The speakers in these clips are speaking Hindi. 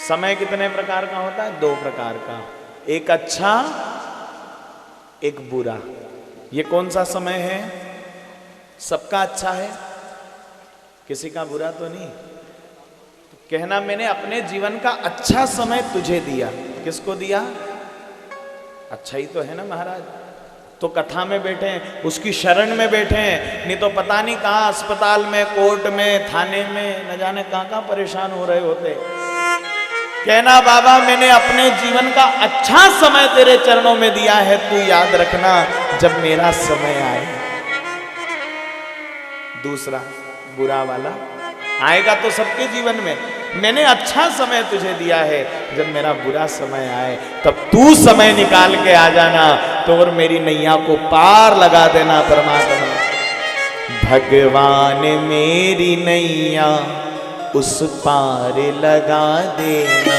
समय कितने प्रकार का होता है? 2 प्रकार का, एक अच्छा एक बुरा। ये कौन सा समय है? सबका अच्छा है, किसी का बुरा तो नहीं। तो कहना मैंने अपने जीवन का अच्छा समय तुझे दिया। किसको दिया? अच्छा ही तो है ना महाराज। तो कथा में बैठे हैं, उसकी शरण में बैठे हैं, नहीं तो पता नहीं कहाँ अस्पताल में, कोर्ट में, थाने में, न जाने कहाँ कहाँ परेशान हो रहे होते। कहना बाबा मैंने अपने जीवन का अच्छा समय तेरे चरणों में दिया है, तू याद रखना जब मेरा समय आए। दूसरा बुरा वाला आएगा तो सबके जीवन में। मैंने अच्छा समय तुझे दिया है, जब मेरा बुरा समय आए तब तू समय निकाल के आ जाना, तो और मेरी नैया को पार लगा देना परमात्मा। भगवान मेरी नैया उस पार लगा देना,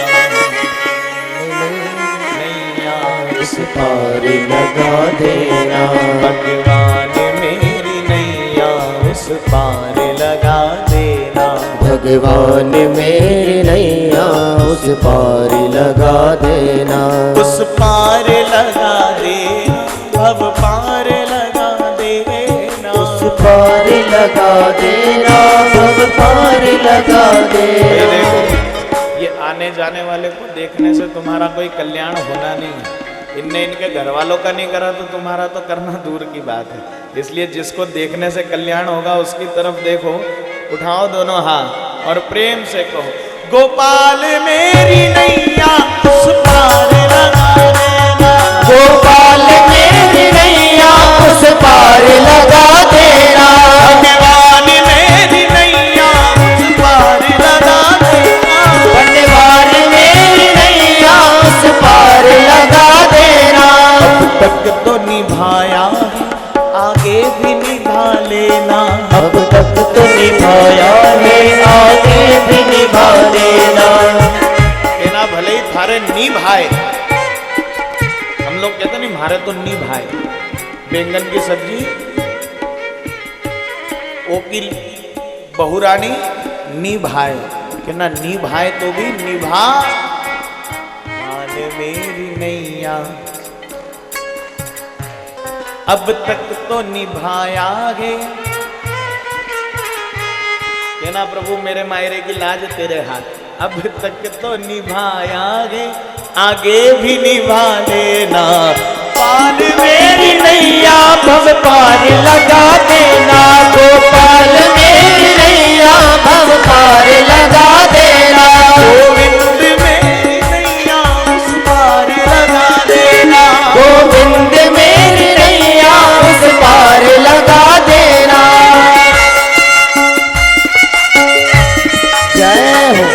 नैया उस पार लगा देना। भगवान मेरी नैया उस पार लगा देना। भगवान मेरी नैया उस पार लगा देना। उस पार लगा देना, भव पार लगा देना। उस पार लगा देना, भव पार लगा ये देना। देखो, ये आने जाने वाले को देखने से तुम्हारा कोई कल्याण होना नहीं है। इनने इनके घर वालों का नहीं करा तो तुम्हारा तो करना दूर की बात है। इसलिए जिसको देखने से कल्याण होगा उसकी तरफ देखो, उठाओ दोनों हाथ और प्रेम से कहो, गोपाल मेरी नैया उस पार लगा देना। गोपाल मेरी नैया उस पार लगा देना। भगवान मेरी नैया उस पार लगा देना। भगवान मेरी नैया उस पार लगा देना। अब तक तो निभाया है, आगे भी निभा लेना। अब तक तो निभाया है, आगे भी निभा लेना। कहना भले ही थारे निभाए, हम लोग कहते नहीं मारे तो निभाए। बैंगन की सब्जी ओकिल बहुरानी निभाए, कहना निभाए तो भी निभा मान मेरी नैया। अब तक तो निभाया है, कहना प्रभु मेरे मायरे की लाज तेरे हाथ। अब तक तो निभाया है, आगे भी निभा लेना। पाल मेरी नैया भव पार लगा देना। गोपाल मेरी नैया भव पार लगा देना। गोविंद मेरी नैया उस पार लगा देना। गोविंद मेरी नैया उस पार लगा देना। जय हो।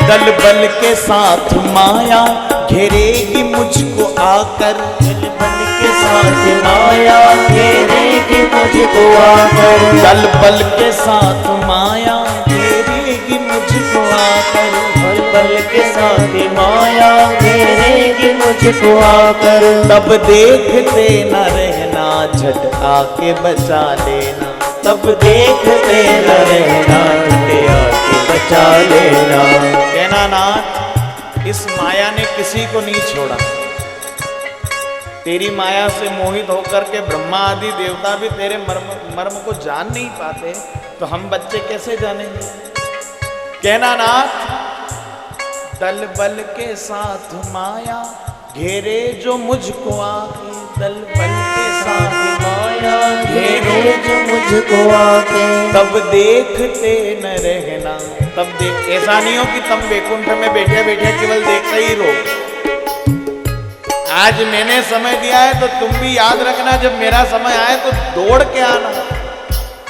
दल बल के साथ माया घेरेगी मुझको आकर। दल बल के साथ माया घेरेगी मुझको आकर। दल बल के साथ माया घेरेगी मुझको आकर। दल बल के साथ माया घेरेगी मुझको आकर। तब देखते न रहना, झट आके बचा लेना। तब देखते न रहना, झट आके बचा लेना। कहना नाथ इस माया ने किसी को नहीं छोड़ा। तेरी माया से मोहित होकर के ब्रह्मा आदि देवता भी तेरे मर्म को जान नहीं पाते, तो हम बच्चे कैसे जानेंगे? कहना नाथ दल बल के साथ माया घेरे जो मुझको आके। दल बल के साथ माया घेरे जो मुझको आके। तब देखते न रहना। तब देख, ऐसा नहीं हो कि तुम वैकुंठ में बैठे बैठे केवल देखते ही रहो। आज मैंने समय दिया है तो तुम भी याद रखना, जब मेरा समय आए तो दौड़ के आना।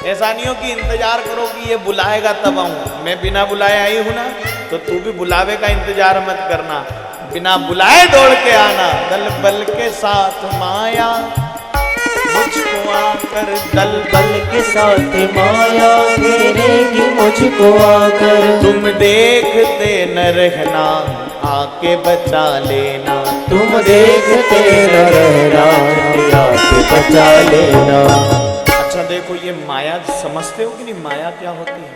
ऐसा नहीं हो कि इंतजार करो कि ये बुलाएगा तब आऊं। मैं बिना बुलाए आई हूं ना, तो तू भी बुलावे का इंतजार मत करना, बिना बुलाए दौड़ के आना। दल बल के साथ माया मुझको आकर, दल बल के साथ माया घेरेगी मुझको आकर। तुम देखते न रहना आके बचा लेना, तुम देखते न रहना आके बचा लेना। अच्छा देखो, ये माया समझते हो कि नहीं? माया क्या होती है?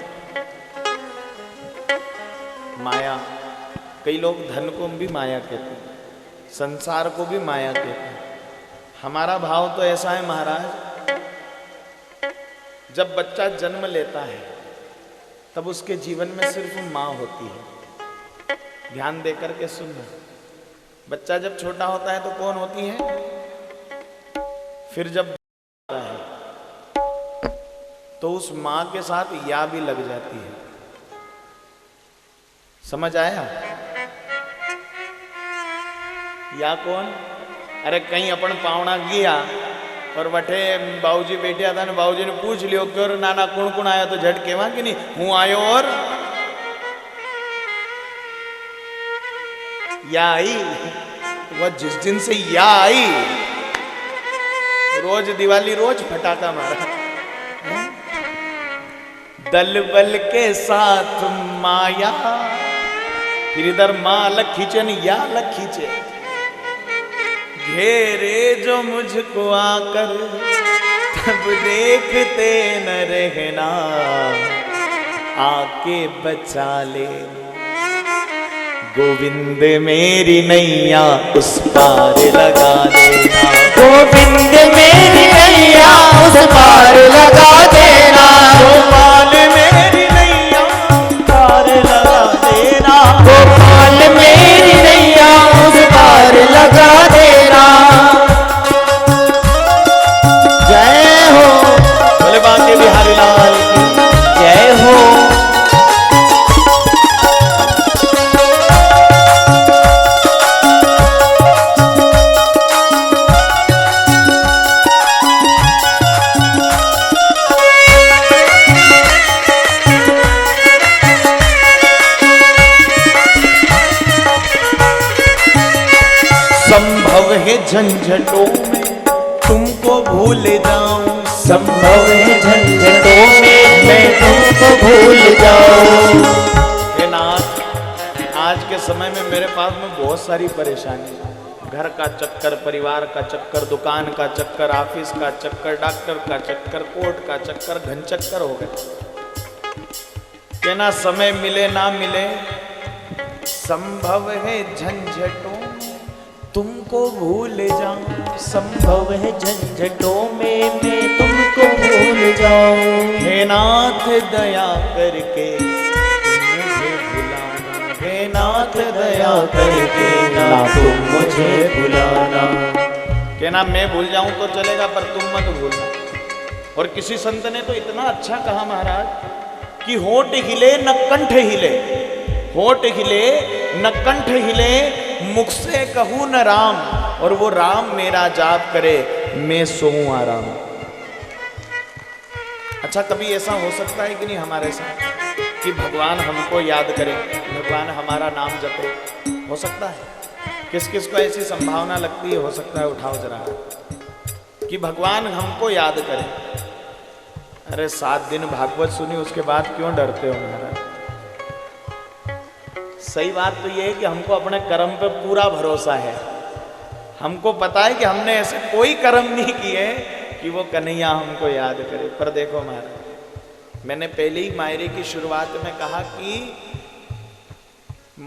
माया, कई लोग धन को भी माया कहते हैं, संसार को भी माया कहते हैं। हमारा भाव तो ऐसा है महाराज, जब बच्चा जन्म लेता है तब उसके जीवन में सिर्फ माँ होती है। ध्यान देकर के सुनना, बच्चा जब छोटा होता है तो कौन होती है? फिर जब होता है तो उस माँ के साथ या भी लग जाती है। समझ आया? या कौन? अरे कहीं अपन पावना गया और वठे बाबूजी बैठा था, बाबूजी ने पूछ लियो क्यों नाना कौन कौन आया, तो झट कहवा कि नहीं हूं आयो और या आई। वह जिस दिन से या आई, रोज दिवाली रोज फटाका मारा। दल बल के साथ माया, फिर इधर माँ अलग खींचे न या अलग खींचे, घेरे जो मुझको आकर तब देखते न रहना आके बचा लेना। गोविंद मेरी नैया उस पार लगा देना, गोविंद मेरी नैया उस पार लगा देना। गोपाल मेरी नैया पार लगा देना, गोपाल मेरी नैया उस पार लगा देना। जय हो बोले बांके बिहारी लाल की जय हो। संभव है झंझटों में तुमको भूल जाऊं, संभव है झंझटों में मैं तुमको भूल जाऊं। हे नाथ, आज के समय में मेरे पास में बहुत सारी परेशानी है। घर का चक्कर, परिवार का चक्कर, दुकान का चक्कर, ऑफिस का चक्कर, डॉक्टर का चक्कर, कोर्ट का चक्कर, घन चक्कर हो गए। के ना समय मिले ना मिले, संभव है झंझटों तुमको भूल जाऊं, संभव है झंझटों में मैं तुमको भूल जाऊं। हे नाथ दया करके मुझे भुलाना, हे नाथ दया करके ना तुम मुझे भुलाना। कहना मैं भूल जाऊं तो चलेगा पर तुम मत भूलना। और किसी संत ने तो इतना अच्छा कहा महाराज कि होठ हिले न कंठ हिले, होठ हिले न कंठ हिले, मुख से कहूं न राम, और वो राम मेरा जाप करे मैं सोऊं आराम। अच्छा, कभी ऐसा हो सकता है कि नहीं हमारे साथ कि भगवान हमको याद करे, भगवान हमारा नाम जपे? हो सकता है? किस किस को ऐसी संभावना लगती है? हो सकता है, उठाओ जरा कि भगवान हमको याद करे। अरे 7 दिन भागवत सुनी, उसके बाद क्यों डरते हो महाराज? सही बात तो ये है कि हमको अपने कर्म पे पूरा भरोसा है। हमको पता है कि हमने ऐसे कोई कर्म नहीं किए कि वो कन्हैया हमको याद करे। पर देखो महाराज, मैंने पहले ही मायरे की शुरुआत में कहा कि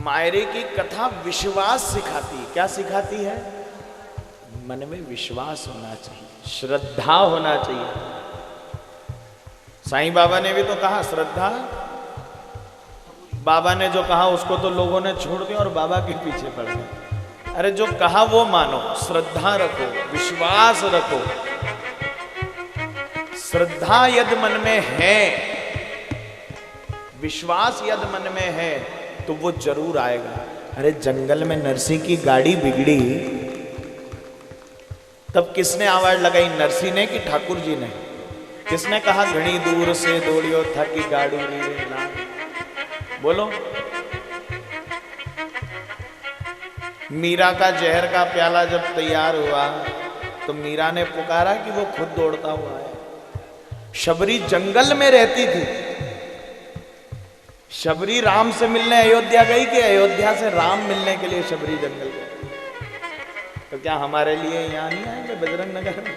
मायरे की कथा विश्वास सिखाती। क्या सिखाती है? मन में विश्वास होना चाहिए, श्रद्धा होना चाहिए। साईं बाबा ने भी तो कहा श्रद्धा, बाबा ने जो कहा उसको तो लोगों ने छोड़ दिया और बाबा के पीछे पड़ गए। अरे जो कहा वो मानो, श्रद्धा रखो, विश्वास रखो। श्रद्धा यदि मन में है, विश्वास यदि मन में है तो वो जरूर आएगा। अरे जंगल में नरसी की गाड़ी बिगड़ी, तब किसने आवाज लगाई? नरसी ने कि ठाकुर जी ने? किसने कहा घनी दूर से दौड़ियो थकी गाड़ू रीरे ना? बोलो। मीरा का जहर का प्याला जब तैयार हुआ तो मीरा ने पुकारा कि वो खुद दौड़ता हुआ है। शबरी जंगल में रहती थी। शबरी राम से मिलने अयोध्या गई कि अयोध्या से राम मिलने के लिए शबरी जंगल गई? तो क्या हमारे लिए यहाँ नहीं आएंगे बजरंग नगर में?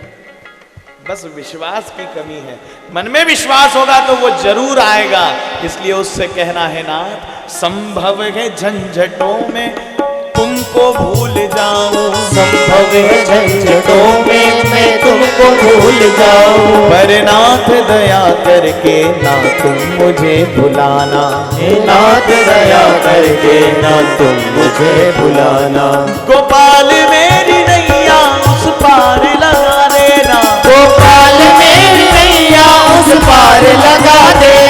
बस विश्वास की कमी है। मन में विश्वास होगा तो वो जरूर आएगा। इसलिए उससे कहना है ना, संभव है झंझटों में तुमको भूल जाऊं, संभव है झंझटों में मैं तुमको भूल जाऊं, पर नाथ दया करके ना तुम मुझे भुलाना, हे नाथ दया करके ना तुम मुझे भुलाना। गोपाल मेरी नैया उस पार लगा देना, गोपाल मेरी नैया उस पार लगा दे।